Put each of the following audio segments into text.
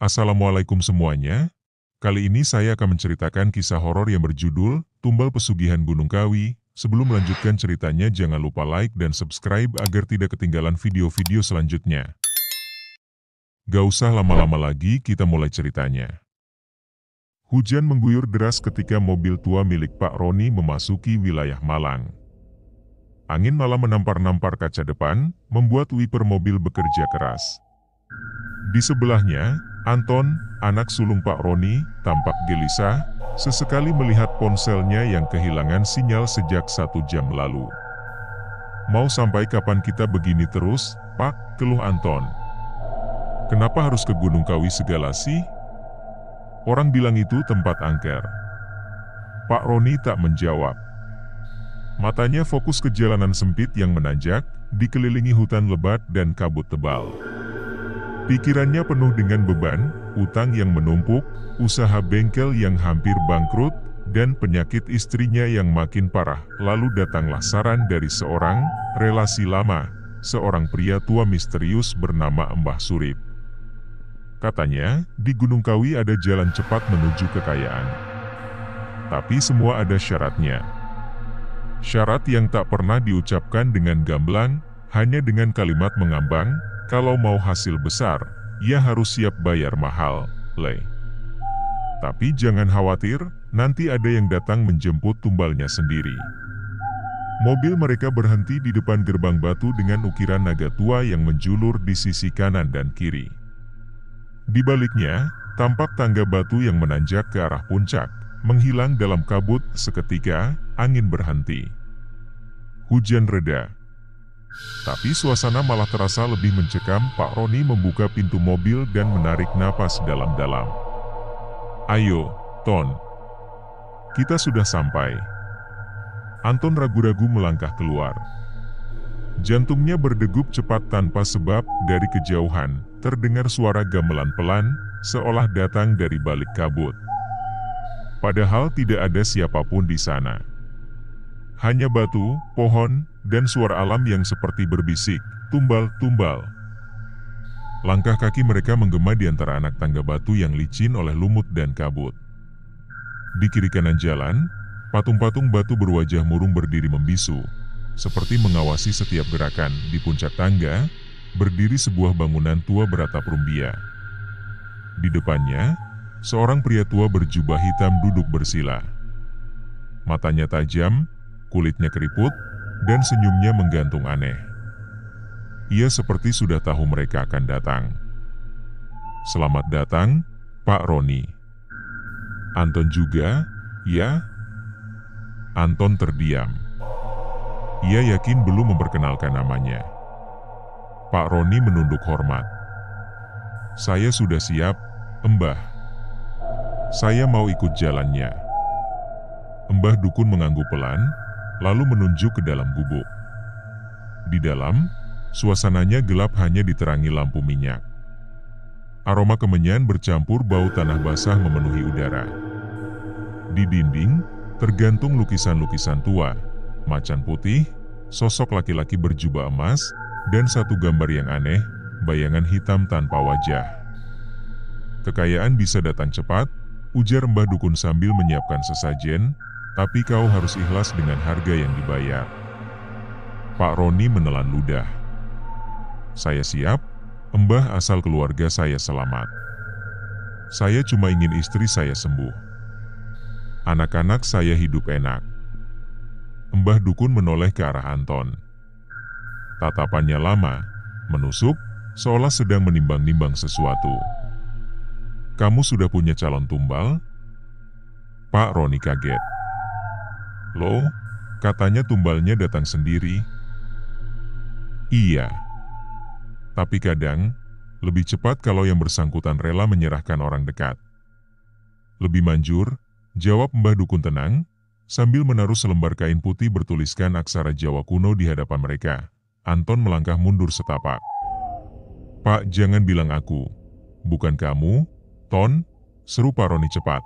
Assalamualaikum semuanya. Kali ini saya akan menceritakan kisah horor yang berjudul Tumbal Pesugihan Gunung Kawi. Sebelum melanjutkan ceritanya, jangan lupa like dan subscribe agar tidak ketinggalan video-video selanjutnya. Gak usah lama-lama lagi, kita mulai ceritanya. Hujan mengguyur deras ketika mobil tua milik Pak Roni memasuki wilayah Malang. Angin malam menampar-nampar kaca depan, membuat wiper mobil bekerja keras. Di sebelahnya, Anton, anak sulung Pak Roni, tampak gelisah, sesekali melihat ponselnya yang kehilangan sinyal sejak 1 jam lalu. "Mau sampai kapan kita begini terus, Pak?" keluh Anton. "Kenapa harus ke Gunung Kawi segala sih? Orang bilang itu tempat angker." Pak Roni tak menjawab. Matanya fokus ke jalanan sempit yang menanjak, dikelilingi hutan lebat dan kabut tebal. Pikirannya penuh dengan beban, utang yang menumpuk, usaha bengkel yang hampir bangkrut, dan penyakit istrinya yang makin parah. Lalu datanglah saran dari seorang relasi lama, seorang pria tua misterius bernama Mbah Surip. Katanya, di Gunung Kawi ada jalan cepat menuju kekayaan. Tapi semua ada syaratnya. Syarat yang tak pernah diucapkan dengan gamblang, hanya dengan kalimat mengambang, kalau mau hasil besar, ia harus siap bayar mahal, Le. Tapi jangan khawatir, nanti ada yang datang menjemput tumbalnya sendiri. Mobil mereka berhenti di depan gerbang batu dengan ukiran naga tua yang menjulur di sisi kanan dan kiri. Di baliknya, tampak tangga batu yang menanjak ke arah puncak, menghilang dalam kabut. Seketika, angin berhenti. Hujan reda. Tapi suasana malah terasa lebih mencekam. Pak Roni membuka pintu mobil dan menarik napas dalam-dalam. "Ayo, Ton. Kita sudah sampai." Anton ragu-ragu melangkah keluar. Jantungnya berdegup cepat tanpa sebab. Dari kejauhan, terdengar suara gamelan pelan, seolah datang dari balik kabut. Padahal tidak ada siapapun di sana. Hanya batu, pohon, dan suara alam yang seperti berbisik, "Tumbal, tumbal." Langkah kaki mereka menggema di antara anak tangga batu yang licin oleh lumut dan kabut. Di kiri kanan jalan, patung-patung batu berwajah murung berdiri membisu, seperti mengawasi setiap gerakan. Di puncak tangga, berdiri sebuah bangunan tua beratap rumbia. Di depannya, seorang pria tua berjubah hitam duduk bersila. Matanya tajam, kulitnya keriput, dan senyumnya menggantung aneh. Ia seperti sudah tahu mereka akan datang. "Selamat datang, Pak Roni." "Anton juga, ya?" Anton terdiam. Ia yakin belum memperkenalkan namanya. Pak Roni menunduk hormat. "Saya sudah siap, Mbah. Saya mau ikut jalannya." Mbah Dukun mengangguk pelan, lalu menunjuk ke dalam gubuk. Di dalam, suasananya gelap, hanya diterangi lampu minyak. Aroma kemenyan bercampur bau tanah basah memenuhi udara. Di dinding, tergantung lukisan-lukisan tua, macan putih, sosok laki-laki berjubah emas, dan satu gambar yang aneh, bayangan hitam tanpa wajah. "Kekayaan bisa datang cepat," ujar Mbah Dukun sambil menyiapkan sesajen, "tapi kau harus ikhlas dengan harga yang dibayar." Pak Roni menelan ludah. "Saya siap, Mbah, asal keluarga saya selamat. Saya cuma ingin istri saya sembuh. Anak-anak saya hidup enak." Mbah Dukun menoleh ke arah Anton. Tatapannya lama, menusuk, seolah sedang menimbang-nimbang sesuatu. "Kamu sudah punya calon tumbal?" Pak Roni kaget. "Loh, katanya tumbalnya datang sendiri." "Iya. Tapi kadang, lebih cepat kalau yang bersangkutan rela menyerahkan orang dekat." "Lebih manjur," jawab Mbah Dukun tenang, sambil menaruh selembar kain putih bertuliskan aksara Jawa kuno di hadapan mereka. Anton melangkah mundur setapak. "Pak, jangan bilang aku. Bukan kamu, Ton," seru Pak Roni cepat.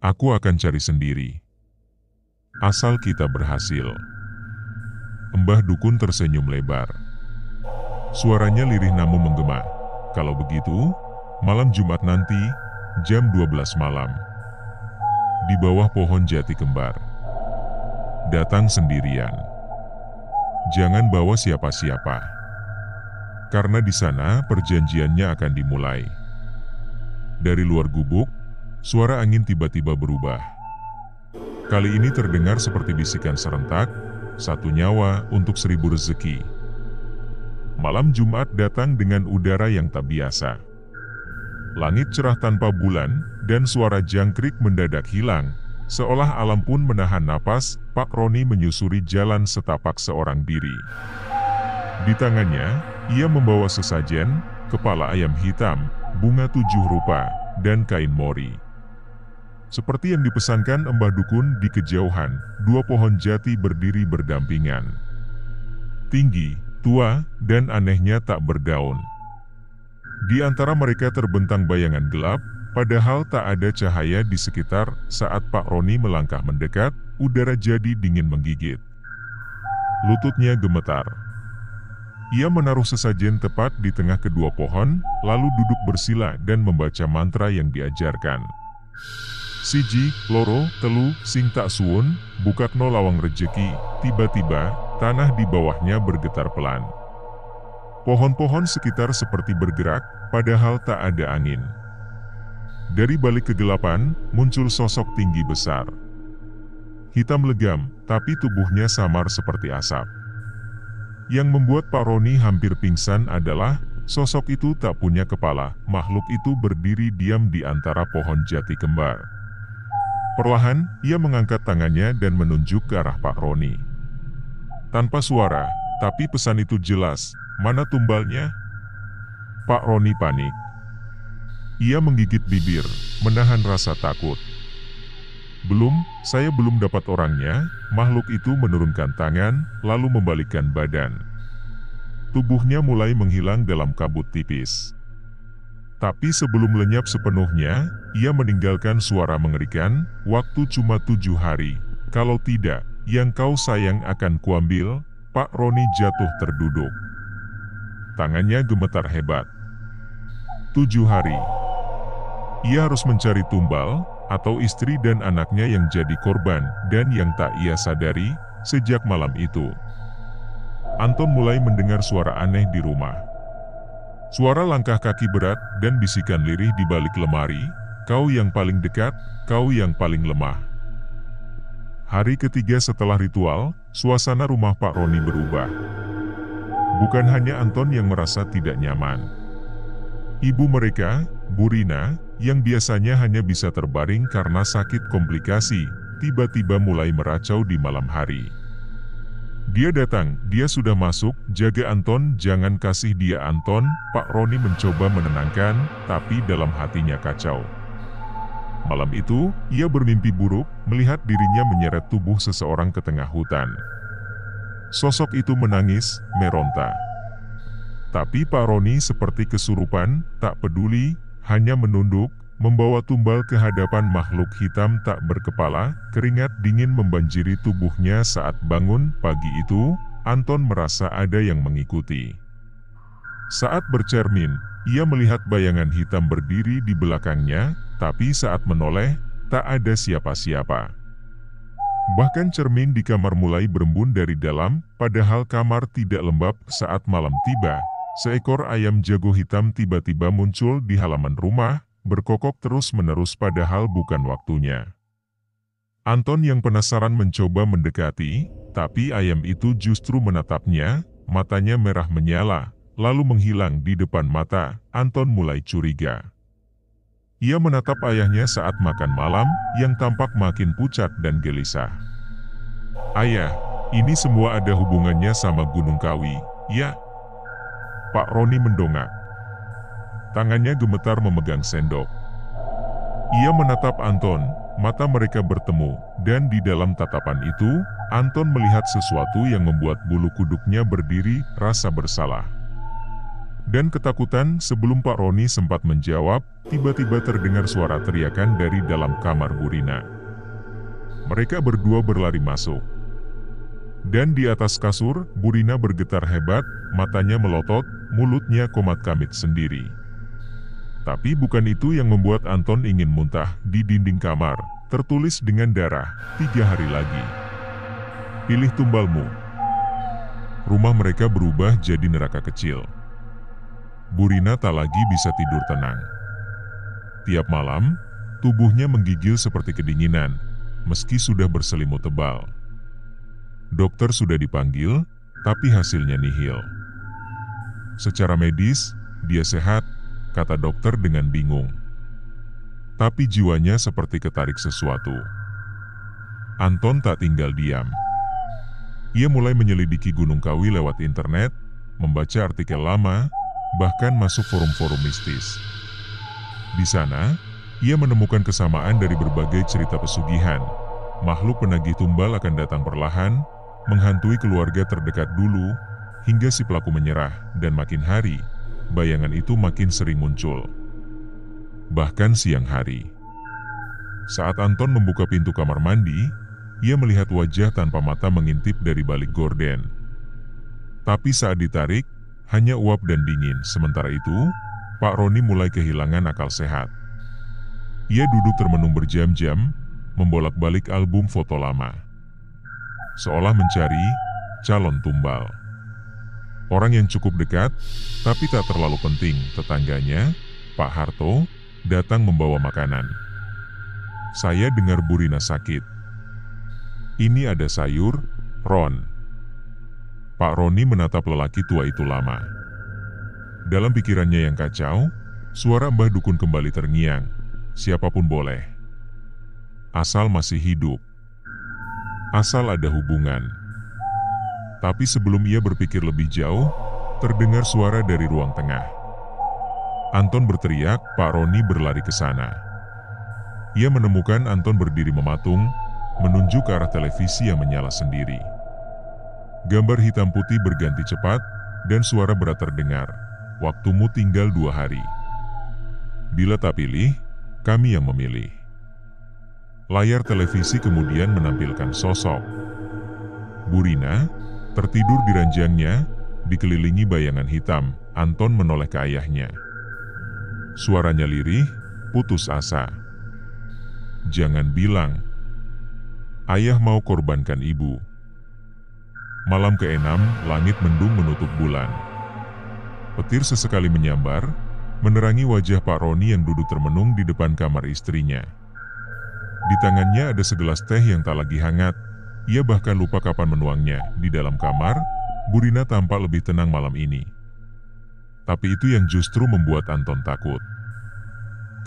"Aku akan cari sendiri. Asal kita berhasil." Mbah Dukun tersenyum lebar. Suaranya lirih namun menggema. "Kalau begitu, Malam Jumat nanti, jam 12 malam. Di bawah pohon jati kembar. Datang sendirian. Jangan bawa siapa-siapa. Karena di sana perjanjiannya akan dimulai. Dari luar gubuk, suara angin tiba-tiba berubah. Kali ini terdengar seperti bisikan serentak, 1 nyawa untuk 1000 rezeki. Malam Jumat datang dengan udara yang tak biasa. Langit cerah tanpa bulan, dan suara jangkrik mendadak hilang. Seolah alam pun menahan napas, Pak Roni menyusuri jalan setapak seorang diri. Di tangannya, ia membawa sesajen, kepala ayam hitam, bunga 7 rupa, dan kain mori. Seperti yang dipesankan Embah Dukun di kejauhan, 2 pohon jati berdiri berdampingan. Tinggi, tua, dan anehnya tak berdaun. Di antara mereka terbentang bayangan gelap, padahal tak ada cahaya di sekitar. Saat Pak Roni melangkah mendekat, udara jadi dingin menggigit. Lututnya gemetar. Ia menaruh sesajen tepat di tengah kedua pohon, lalu duduk bersila dan membaca mantra yang diajarkan. Siji, loro, telu, sing tak suwun, bukakno lawang rejeki. Tiba-tiba, tanah di bawahnya bergetar pelan. Pohon-pohon sekitar seperti bergerak, padahal tak ada angin. Dari balik kegelapan, muncul sosok tinggi besar. Hitam legam, tapi tubuhnya samar seperti asap. Yang membuat Pak Roni hampir pingsan adalah, sosok itu tak punya kepala. Makhluk itu berdiri diam di antara pohon jati kembar. Perlahan, ia mengangkat tangannya dan menunjuk ke arah Pak Roni. Tanpa suara, tapi pesan itu jelas. Mana tumbalnya? Pak Roni panik. Ia menggigit bibir, menahan rasa takut. Saya belum dapat orangnya. Makhluk itu menurunkan tangan, lalu membalikkan badan. Tubuhnya mulai menghilang dalam kabut tipis. Tapi sebelum lenyap sepenuhnya, ia meninggalkan suara mengerikan, waktu cuma 7 hari. Kalau tidak, yang kau sayang akan kuambil. Pak Roni jatuh terduduk. Tangannya gemetar hebat. 7 hari. Ia harus mencari tumbal, atau istri dan anaknya yang jadi korban, dan yang tak ia sadari, sejak malam itu. Anton mulai mendengar suara aneh di rumah. Suara langkah kaki berat, dan bisikan lirih di balik lemari, kau yang paling dekat, kau yang paling lemah. Hari ketiga setelah ritual, suasana rumah Pak Roni berubah. Bukan hanya Anton yang merasa tidak nyaman. Ibu mereka, Bu Rina, yang biasanya hanya bisa terbaring karena sakit komplikasi, tiba-tiba mulai meracau di malam hari. Dia datang, dia sudah masuk, jaga Anton, jangan kasih dia Anton. Pak Roni mencoba menenangkan, tapi dalam hatinya kacau. Malam itu, ia bermimpi buruk, melihat dirinya menyeret tubuh seseorang ke tengah hutan. Sosok itu menangis, meronta. Tapi Pak Roni seperti kesurupan, tak peduli, hanya menunduk, membawa tumbal ke hadapan makhluk hitam tak berkepala. Keringat dingin membanjiri tubuhnya saat bangun pagi itu. Anton merasa ada yang mengikuti. Saat bercermin, ia melihat bayangan hitam berdiri di belakangnya, tapi saat menoleh, tak ada siapa-siapa. Bahkan cermin di kamar mulai berembun dari dalam, padahal kamar tidak lembab. Saat malam tiba, seekor ayam jago hitam tiba-tiba muncul di halaman rumah, berkokok terus-menerus padahal bukan waktunya. Anton yang penasaran mencoba mendekati, tapi ayam itu justru menatapnya, matanya merah menyala, lalu menghilang di depan mata. Anton mulai curiga. Ia menatap ayahnya saat makan malam, yang tampak makin pucat dan gelisah. Ayah, ini semua ada hubungannya sama Gunung Kawi, ya? Pak Roni mendongak. Tangannya gemetar memegang sendok. Ia menatap Anton, mata mereka bertemu, dan di dalam tatapan itu, Anton melihat sesuatu yang membuat bulu kuduknya berdiri, rasa bersalah. Dan ketakutan. Sebelum Pak Roni sempat menjawab, tiba-tiba terdengar suara teriakan dari dalam kamar Bu Rina. Mereka berdua berlari masuk. Dan di atas kasur, Bu Rina bergetar hebat, matanya melotot, mulutnya komat kamit sendiri. Tapi bukan itu yang membuat Anton ingin muntah. Di dinding kamar, tertulis dengan darah, 3 hari lagi. Pilih tumbalmu. Rumah mereka berubah jadi neraka kecil. Burina tak lagi bisa tidur tenang. Tiap malam, tubuhnya menggigil seperti kedinginan, meski sudah berselimut tebal. Dokter sudah dipanggil, tapi hasilnya nihil. Secara medis, dia sehat, kata dokter dengan bingung. Tapi jiwanya seperti ketarik sesuatu. Anton tak tinggal diam. Ia mulai menyelidiki Gunung Kawi lewat internet, membaca artikel lama, bahkan masuk forum-forum mistis. Di sana, ia menemukan kesamaan dari berbagai cerita pesugihan. Makhluk penagih tumbal akan datang perlahan, menghantui keluarga terdekat dulu, hingga si pelaku menyerah, dan makin hari, bayangan itu makin sering muncul. Bahkan siang hari. Saat Anton membuka pintu kamar mandi, ia melihat wajah tanpa mata mengintip dari balik gorden. Tapi saat ditarik, hanya uap dan dingin. Sementara itu, Pak Roni mulai kehilangan akal sehat. Ia duduk termenung berjam-jam, membolak-balik album foto lama. Seolah mencari calon tumbal. Orang yang cukup dekat, tapi tak terlalu penting, tetangganya, Pak Harto, datang membawa makanan. Saya dengar Burina sakit. Ini ada sayur, Ron. Pak Roni menatap lelaki tua itu lama. Dalam pikirannya yang kacau, suara Mbah Dukun kembali terngiang. Siapapun boleh. Asal masih hidup. Asal ada hubungan. Tapi sebelum ia berpikir lebih jauh, terdengar suara dari ruang tengah. Anton berteriak, Pak Roni berlari ke sana. Ia menemukan Anton berdiri mematung, menunjuk ke arah televisi yang menyala sendiri. Gambar hitam putih berganti cepat, dan suara berat terdengar. Waktumu tinggal 2 hari. Bila tak pilih, kami yang memilih. Layar televisi kemudian menampilkan sosok Burina, tertidur di ranjangnya, dikelilingi bayangan hitam. Anton menoleh ke ayahnya. Suaranya lirih, putus asa. Jangan bilang ayah mau korbankan ibu. Malam ke-6, langit mendung menutup bulan. Petir sesekali menyambar, menerangi wajah Pak Roni yang duduk termenung di depan kamar istrinya. Di tangannya ada segelas teh yang tak lagi hangat. Ia bahkan lupa kapan menuangnya. Di dalam kamar, Burina tampak lebih tenang malam ini. Tapi itu yang justru membuat Anton takut.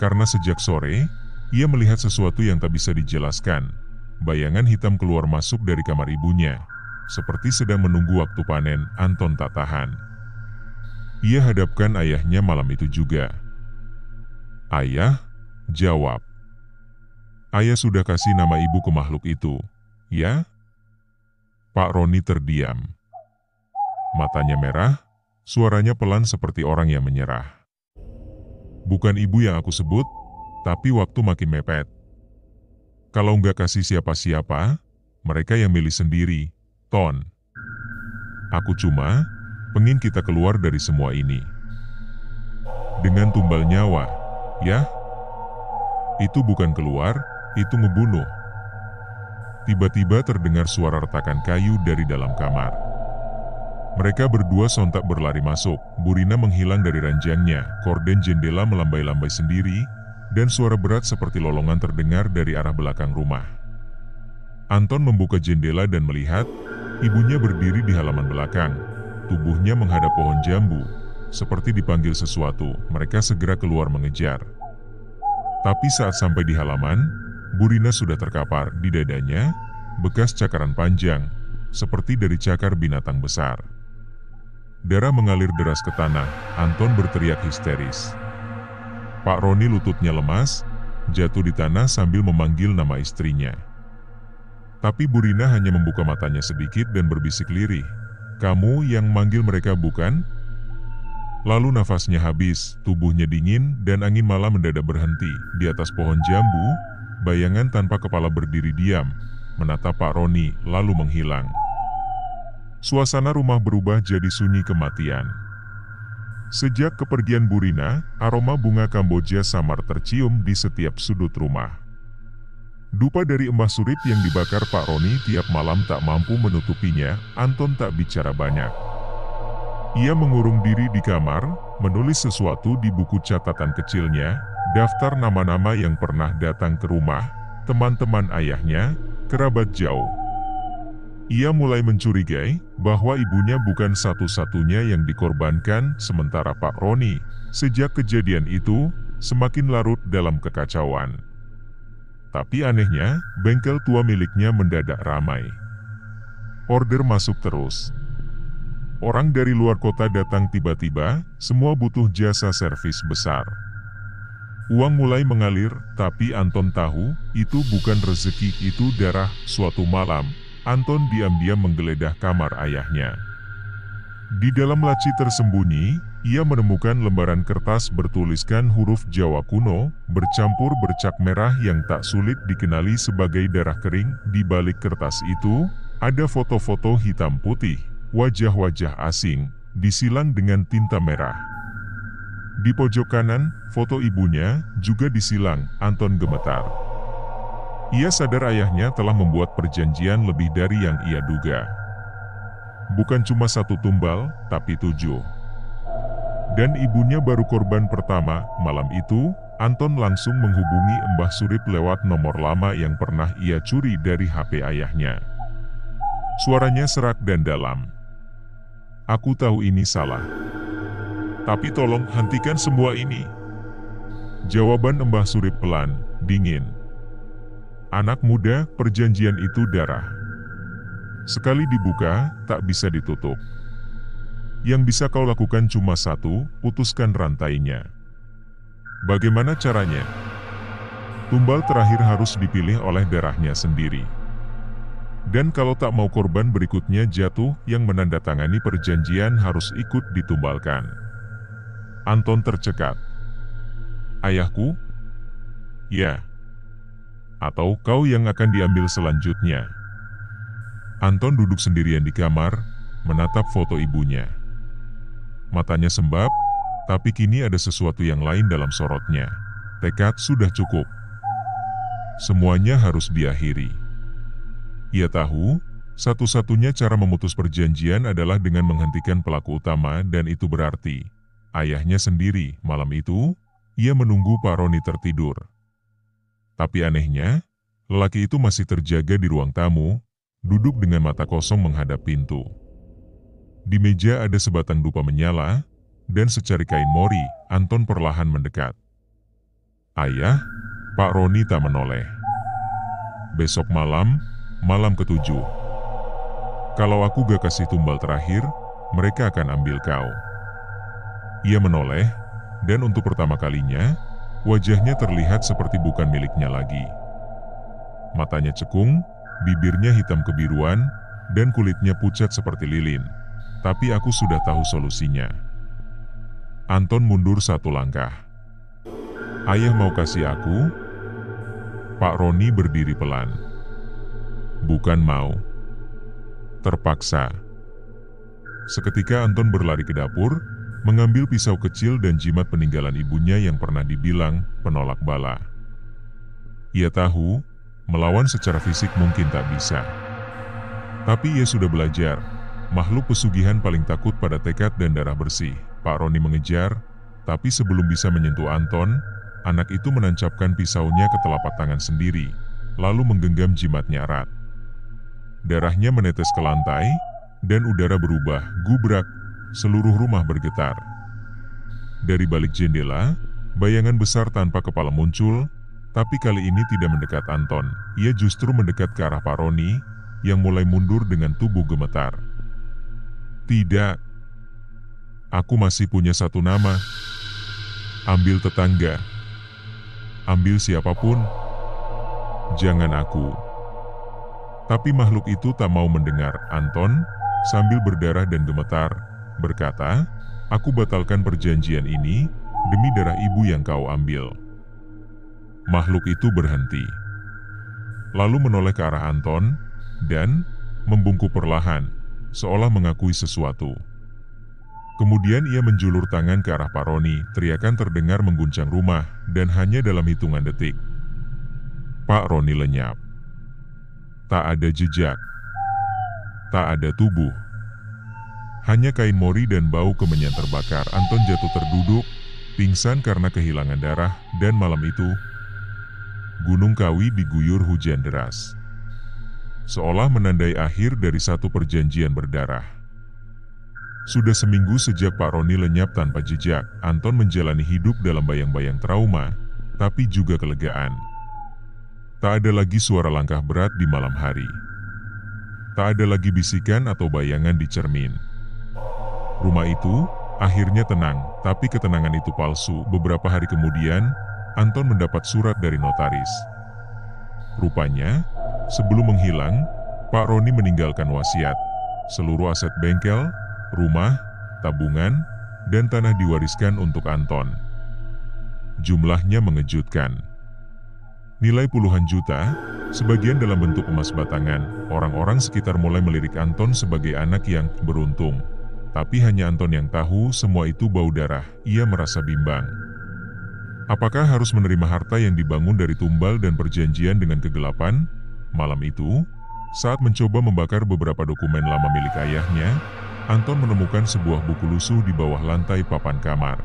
Karena sejak sore, ia melihat sesuatu yang tak bisa dijelaskan. Bayangan hitam keluar masuk dari kamar ibunya, seperti sedang menunggu waktu panen. Anton tak tahan. Ia hadapkan ayahnya malam itu juga. Ayah, jawab. Ayah sudah kasih nama ibu ke makhluk itu, ya? Pak Roni terdiam. Matanya merah, suaranya pelan seperti orang yang menyerah. Bukan ibu yang aku sebut, tapi waktu makin mepet. Kalau nggak kasih siapa-siapa, mereka yang milih sendiri, Ton. Aku cuma pengen kita keluar dari semua ini. Dengan tumbal nyawa, ya? Itu bukan keluar, itu ngebunuh. Tiba-tiba terdengar suara retakan kayu dari dalam kamar. Mereka berdua sontak berlari masuk. Burina menghilang dari ranjangnya, korden jendela melambai-lambai sendiri, dan suara berat seperti lolongan terdengar dari arah belakang rumah. Anton membuka jendela dan melihat ibunya berdiri di halaman belakang. Tubuhnya menghadap pohon jambu, seperti dipanggil sesuatu. Mereka segera keluar mengejar. Tapi saat sampai di halaman, Burina sudah terkapar. Di dadanya bekas cakaran panjang, seperti dari cakar binatang besar. Darah mengalir deras ke tanah. Anton berteriak histeris. Pak Roni lututnya lemas, jatuh di tanah sambil memanggil nama istrinya. Tapi Burina hanya membuka matanya sedikit dan berbisik lirih. Kamu yang manggil mereka bukan? Lalu nafasnya habis, tubuhnya dingin, dan angin malam mendadak berhenti. Di atas pohon jambu, bayangan tanpa kepala berdiri diam, menatap Pak Roni, lalu menghilang. Suasana rumah berubah jadi sunyi kematian. Sejak kepergian Burina, aroma bunga Kamboja samar tercium di setiap sudut rumah. Dupa dari Mbah Surip yang dibakar Pak Roni tiap malam tak mampu menutupinya. Anton tak bicara banyak. Ia mengurung diri di kamar, menulis sesuatu di buku catatan kecilnya, daftar nama-nama yang pernah datang ke rumah, teman-teman ayahnya, kerabat jauh. Ia mulai mencurigai bahwa ibunya bukan satu-satunya yang dikorbankan, sementara Pak Roni, sejak kejadian itu, semakin larut dalam kekacauan. Tapi anehnya, bengkel tua miliknya mendadak ramai. Order masuk terus. Orang dari luar kota datang tiba-tiba, semua butuh jasa servis besar. Uang mulai mengalir, tapi Anton tahu, itu bukan rezeki, itu darah. Suatu malam, Anton diam-diam menggeledah kamar ayahnya. Di dalam laci tersembunyi, ia menemukan lembaran kertas bertuliskan huruf Jawa kuno, bercampur bercak merah yang tak sulit dikenali sebagai darah kering. Di balik kertas itu, ada foto-foto hitam putih, wajah-wajah asing, disilang dengan tinta merah. Di pojok kanan, foto ibunya juga disilang. Anton gemetar. Ia sadar ayahnya telah membuat perjanjian lebih dari yang ia duga. Bukan cuma 1 tumbal, tapi 7. Dan ibunya baru korban pertama. Malam itu, Anton langsung menghubungi Mbah Surip lewat nomor lama yang pernah ia curi dari HP ayahnya. Suaranya serak dan dalam. "Aku tahu ini salah. Tapi tolong hentikan semua ini." Jawaban Mbah Surip pelan, dingin. "Anak muda, perjanjian itu darah. Sekali dibuka, tak bisa ditutup. Yang bisa kau lakukan cuma satu, putuskan rantainya." "Bagaimana caranya?" "Tumbal terakhir harus dipilih oleh darahnya sendiri. Dan kalau tak mau korban berikutnya jatuh, yang menandatangani perjanjian harus ikut ditumbalkan." Anton tercekat. "Ayahku?" "Ya. Atau kau yang akan diambil selanjutnya?" Anton duduk sendirian di kamar, menatap foto ibunya. Matanya sembab, tapi kini ada sesuatu yang lain dalam sorotnya. Tekad sudah cukup. Semuanya harus diakhiri. Ia tahu, satu-satunya cara memutus perjanjian adalah dengan menghentikan pelaku utama, dan itu berarti ayahnya sendiri. Malam itu, ia menunggu Pak Roni tertidur. Tapi anehnya, lelaki itu masih terjaga di ruang tamu, duduk dengan mata kosong menghadap pintu. Di meja ada sebatang dupa menyala, dan secari kain mori. Anton perlahan mendekat. "Ayah?" Pak Roni tak menoleh. "Besok malam, malam ke-7. Kalau aku gak kasih tumbal terakhir, mereka akan ambil kau." Ia menoleh, dan untuk pertama kalinya, wajahnya terlihat seperti bukan miliknya lagi. Matanya cekung, bibirnya hitam kebiruan, dan kulitnya pucat seperti lilin. "Tapi aku sudah tahu solusinya." Anton mundur 1 langkah. "Ayah mau kasih aku?" Pak Roni berdiri pelan. "Bukan mau. Terpaksa." Seketika Anton berlari ke dapur, mengambil pisau kecil dan jimat peninggalan ibunya yang pernah dibilang penolak bala. Ia tahu, melawan secara fisik mungkin tak bisa. Tapi ia sudah belajar, makhluk pesugihan paling takut pada tekad dan darah bersih. Pak Roni mengejar, tapi sebelum bisa menyentuh Anton, anak itu menancapkan pisaunya ke telapak tangan sendiri, lalu menggenggam jimatnya erat. Darahnya menetes ke lantai, dan udara berubah, gubrak. Seluruh rumah bergetar. Dari balik jendela, bayangan besar tanpa kepala muncul, tapi kali ini tidak mendekat Anton. Ia justru mendekat ke arah Pak Roni, yang mulai mundur dengan tubuh gemetar. "Tidak. Aku masih punya 1 nama. Ambil tetangga. Ambil siapapun. Jangan aku." Tapi makhluk itu tak mau mendengar. Anton, sambil berdarah dan gemetar, berkata, "Aku batalkan perjanjian ini, demi darah ibu yang kau ambil." Makhluk itu berhenti. Lalu menoleh ke arah Anton, dan membungkuk perlahan, seolah mengakui sesuatu. Kemudian ia menjulur tangan ke arah Pak Roni, teriakan terdengar mengguncang rumah, dan hanya dalam hitungan detik, Pak Roni lenyap. Tak ada jejak, tak ada tubuh. Hanya kain mori dan bau kemenyan terbakar. Anton jatuh terduduk, pingsan karena kehilangan darah, dan malam itu, Gunung Kawi diguyur hujan deras. Seolah menandai akhir dari satu perjanjian berdarah. Sudah seminggu sejak Pak Roni lenyap tanpa jejak, Anton menjalani hidup dalam bayang-bayang trauma, tapi juga kelegaan. Tak ada lagi suara langkah berat di malam hari. Tak ada lagi bisikan atau bayangan di cermin. Rumah itu akhirnya tenang, tapi ketenangan itu palsu. Beberapa hari kemudian, Anton mendapat surat dari notaris. Rupanya, sebelum menghilang, Pak Roni meninggalkan wasiat. Seluruh aset bengkel, rumah, tabungan, dan tanah diwariskan untuk Anton. Jumlahnya mengejutkan. Nilai puluhan juta, sebagian dalam bentuk emas batangan. Orang-orang sekitar mulai melirik Anton sebagai anak yang beruntung. Tapi hanya Anton yang tahu semua itu bau darah. Ia merasa bimbang. Apakah harus menerima harta yang dibangun dari tumbal dan perjanjian dengan kegelapan? Malam itu, saat mencoba membakar beberapa dokumen lama milik ayahnya, Anton menemukan sebuah buku lusuh di bawah lantai papan kamar.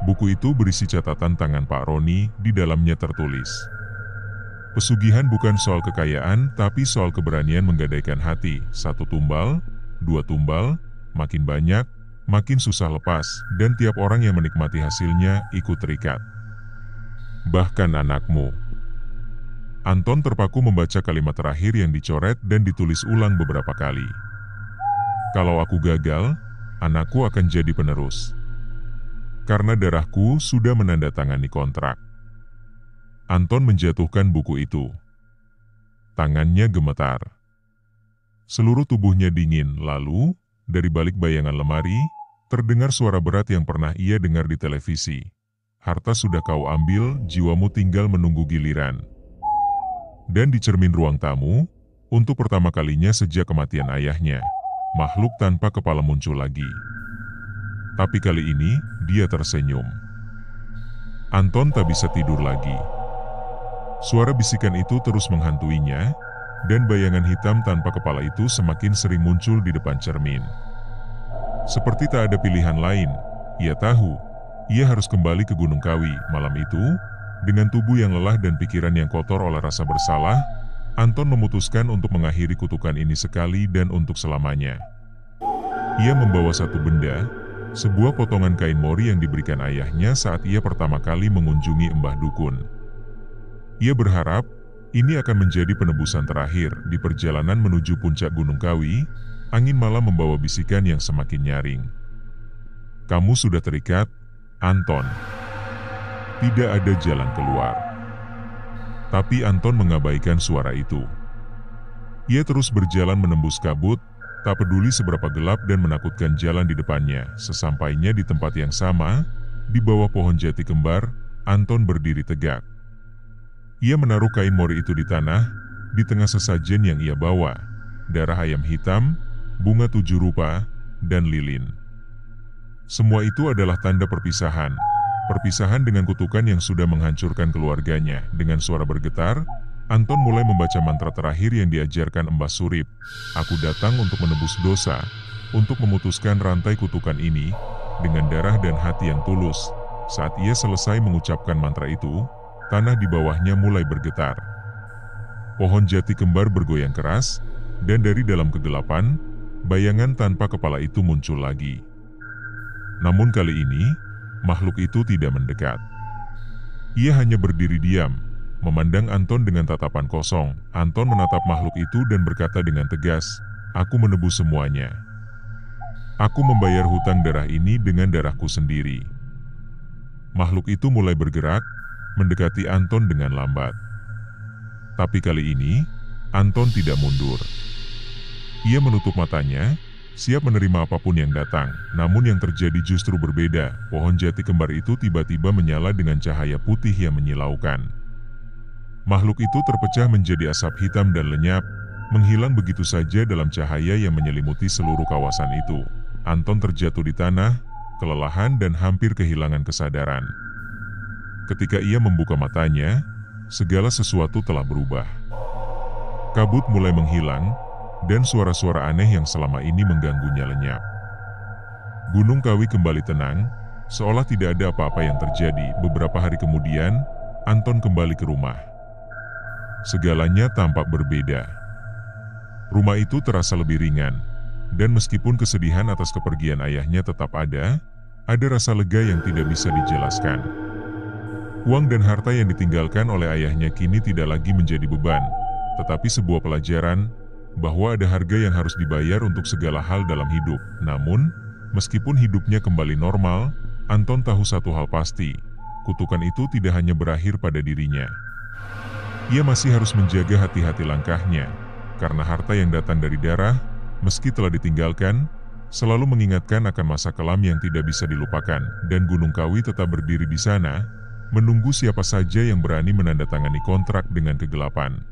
Buku itu berisi catatan tangan Pak Roni. Di dalamnya tertulis, pesugihan bukan soal kekayaan, tapi soal keberanian menggadaikan hati. 1 tumbal, 2 tumbal, makin banyak, makin susah lepas, dan tiap orang yang menikmati hasilnya ikut terikat. Bahkan anakmu. Anton terpaku membaca kalimat terakhir yang dicoret dan ditulis ulang beberapa kali. Kalau aku gagal, anakku akan jadi penerus. Karena darahku sudah menandatangani kontrak. Anton menjatuhkan buku itu. Tangannya gemetar. Seluruh tubuhnya dingin, lalu, dari balik bayangan lemari, terdengar suara berat yang pernah ia dengar di televisi. Harta sudah kau ambil, jiwamu tinggal menunggu giliran. Dan di cermin ruang tamu, untuk pertama kalinya sejak kematian ayahnya, makhluk tanpa kepala muncul lagi. Tapi kali ini, dia tersenyum. Anton tak bisa tidur lagi. Suara bisikan itu terus menghantuinya, dan bayangan hitam tanpa kepala itu semakin sering muncul di depan cermin. Seperti tak ada pilihan lain, ia tahu, ia harus kembali ke Gunung Kawi. Malam itu, dengan tubuh yang lelah dan pikiran yang kotor oleh rasa bersalah, Anton memutuskan untuk mengakhiri kutukan ini sekali dan untuk selamanya. Ia membawa satu benda, sebuah potongan kain mori yang diberikan ayahnya saat ia pertama kali mengunjungi Mbah Dukun. Ia berharap, ini akan menjadi penebusan terakhir. Di perjalanan menuju puncak Gunung Kawi, angin malam membawa bisikan yang semakin nyaring. Kamu sudah terikat, Anton. Tidak ada jalan keluar. Tapi Anton mengabaikan suara itu. Ia terus berjalan menembus kabut, tak peduli seberapa gelap dan menakutkan jalan di depannya. Sesampainya di tempat yang sama, di bawah pohon jati kembar, Anton berdiri tegak. Ia menaruh kain mori itu di tanah, di tengah sesajen yang ia bawa, darah ayam hitam, bunga 7 rupa, dan lilin. Semua itu adalah tanda perpisahan. Perpisahan dengan kutukan yang sudah menghancurkan keluarganya. Dengan suara bergetar, Anton mulai membaca mantra terakhir yang diajarkan Mbah Surip. Aku datang untuk menebus dosa, untuk memutuskan rantai kutukan ini, dengan darah dan hati yang tulus. Saat ia selesai mengucapkan mantra itu, tanah di bawahnya mulai bergetar. Pohon jati kembar bergoyang keras, dan dari dalam kegelapan, bayangan tanpa kepala itu muncul lagi. Namun kali ini, makhluk itu tidak mendekat. Ia hanya berdiri diam, memandang Anton dengan tatapan kosong. Anton menatap makhluk itu dan berkata dengan tegas, "Aku menebus semuanya. Aku membayar hutang darah ini dengan darahku sendiri." Makhluk itu mulai bergerak, mendekati Anton dengan lambat. Tapi kali ini, Anton tidak mundur. Ia menutup matanya, siap menerima apapun yang datang. Namun yang terjadi justru berbeda. Pohon jati kembar itu tiba-tiba menyala dengan cahaya putih yang menyilaukan. Makhluk itu terpecah menjadi asap hitam dan lenyap, menghilang begitu saja dalam cahaya yang menyelimuti seluruh kawasan itu. Anton terjatuh di tanah, kelelahan dan hampir kehilangan kesadaran. Ketika ia membuka matanya, segala sesuatu telah berubah. Kabut mulai menghilang, dan suara-suara aneh yang selama ini mengganggunya lenyap. Gunung Kawi kembali tenang, seolah tidak ada apa-apa yang terjadi. Beberapa hari kemudian, Anton kembali ke rumah. Segalanya tampak berbeda. Rumah itu terasa lebih ringan, dan meskipun kesedihan atas kepergian ayahnya tetap ada rasa lega yang tidak bisa dijelaskan. Uang dan harta yang ditinggalkan oleh ayahnya kini tidak lagi menjadi beban, tetapi sebuah pelajaran bahwa ada harga yang harus dibayar untuk segala hal dalam hidup. Namun, meskipun hidupnya kembali normal, Anton tahu satu hal pasti, kutukan itu tidak hanya berakhir pada dirinya. Ia masih harus menjaga hati-hati langkahnya, karena harta yang datang dari darah, meski telah ditinggalkan, selalu mengingatkan akan masa kelam yang tidak bisa dilupakan, dan Gunung Kawi tetap berdiri di sana, menunggu siapa saja yang berani menandatangani kontrak dengan kegelapan.